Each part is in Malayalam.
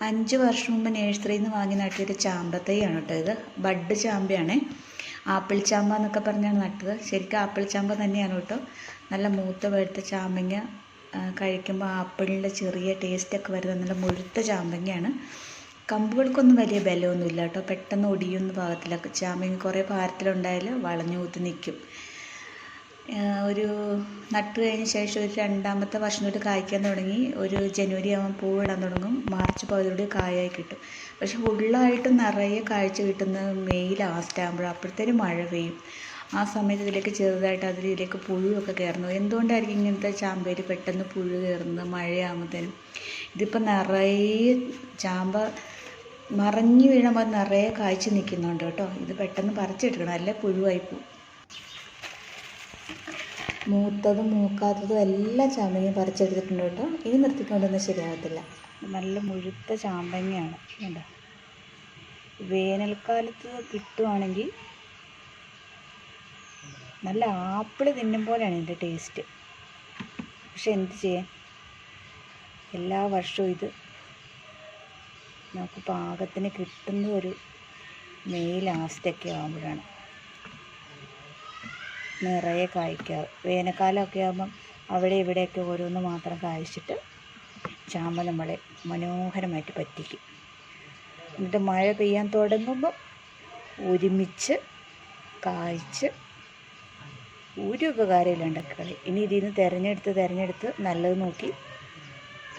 5 വർഷം മുമ്പ് നഴ്സറിയിൽ നിന്ന് വാങ്ങി നട്ടിയൊരു ചാമ്പത്തൈയാണ് കേട്ടോ ഇത്. ബഡ് ചാമ്പയാണ്. ആപ്പിൾ ചാമ്പ എന്നൊക്കെ പറഞ്ഞാണ് നട്ടത്. ശരിക്കും ആപ്പിൾ ചാമ്പ തന്നെയാണ് കേട്ടോ. നല്ല മൂത്ത പഴുത്ത ചാമ്പങ്ങ കഴിക്കുമ്പോൾ ആപ്പിളിൻ്റെ ചെറിയ ടേസ്റ്റൊക്കെ വരുന്ന നല്ല മുഴുത്ത ചാമ്പങ്ങയാണ്. കമ്പുകൾക്കൊന്നും വലിയ ബലമൊന്നുമില്ല കേട്ടോ. പെട്ടെന്ന് ഒടിയുന്ന ഭാഗത്തിലൊക്കെ ചാമ്പങ്ങ കുറേ ഭാരത്തിലുണ്ടായാൽ വളഞ്ഞു കൂത്തി നിൽക്കും. ഒരു നട്ട് കഴിഞ്ഞ ശേഷം ഒരു 2ാമത്തെ വർഷം തൊട്ട് കായ്ക്കാൻ തുടങ്ങി. ഒരു ജനുവരി ആകുമ്പോൾ പൂവിടാൻ തുടങ്ങും. മാർച്ച് പകുതിയോടെ കായായി കിട്ടും. പക്ഷെ ഫുള്ളായിട്ട് നിറയെ കാഴ്ച കിട്ടുന്നത് മെയ് ലാസ്റ്റ് ആകുമ്പോഴാണ്. അപ്പോഴത്തേനും മഴ പെയ്യും. ആ സമയത്ത് ഇതിലേക്ക് ചെറുതായിട്ട് ഇതിലേക്ക് പുഴുവൊക്കെ കയറുന്നു. എന്തുകൊണ്ടായിരിക്കും ഇങ്ങനത്തെ ചാമ്പയിൽ പെട്ടെന്ന് പുഴു കയറുന്നത് മഴയാകുമ്പോഴത്തേനും? ഇതിപ്പോൾ നിറയെ ചാമ്പ മറിഞ്ഞു വീഴുമ്പോൾ നിറയെ കായ്ച്ച് നിൽക്കുന്നുണ്ട് കേട്ടോ. ഇത് പെട്ടെന്ന് പറിച്ചെടുക്കണം, അല്ലേ പുഴുവായി പോവും. മൂത്തതും മൂക്കാത്തതും എല്ലാ ചാമ്പങ്ങയും പറിച്ചെടുത്തിട്ടുണ്ട് കേട്ടോ. ഇനി നിർത്തിക്കൊണ്ടൊന്നും ശരിയാകത്തില്ല. നല്ല മുഴുത്ത ചാമ്പങ്ങയാണ് കേട്ടോ. വേനൽക്കാലത്ത് കിട്ടുവാണെങ്കിൽ നല്ല ആപ്പിൾ തിന്നും പോലെയാണ് ഇതിൻ്റെ ടേസ്റ്റ്. പക്ഷെ എന്ത് ചെയ്യാൻ, എല്ലാ വർഷവും ഇത് നമുക്ക് പാകത്തിന് കിട്ടുന്നത് ഒരു മെയ് ലാസ്റ്റൊക്കെ ആകുമ്പോഴാണ് നിറയെ കായ്ക്കാറ്. വേനൽക്കാലമൊക്കെ ആകുമ്പം അവിടെ ഇവിടെയൊക്കെ ഓരോന്ന് മാത്രം കായ്ച്ചിട്ട് ചാമ്പ നമ്മളെ മനോഹരമായിട്ട് പറ്റിക്കും. എന്നിട്ട് മഴ പെയ്യാൻ തുടങ്ങുമ്പോൾ ഒരുമിച്ച് കായ്ച്ച് ഒരു ഉപകാരമില്ലാണ്ടാക്കി കളയും. ഇനി ഇതിൽ നിന്ന് തിരഞ്ഞെടുത്ത് നല്ലത് നോക്കി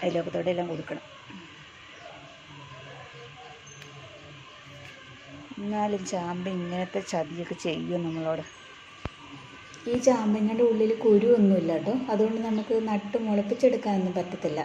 അയലോക്കത്തോടെ എല്ലാം കൊടുക്കണം. എന്നാലും ചാമ്പ ഇങ്ങനത്തെ ചതിയൊക്കെ ചെയ്യും നമ്മളോട്. ഈ ചാമ്പങ്ങയുടെ ഉള്ളിൽ കുരുവൊന്നുമില്ല കേട്ടോ. അതുകൊണ്ട് നമുക്ക് നട്ട് മുളപ്പിച്ചെടുക്കാനൊന്നും പറ്റത്തില്ല.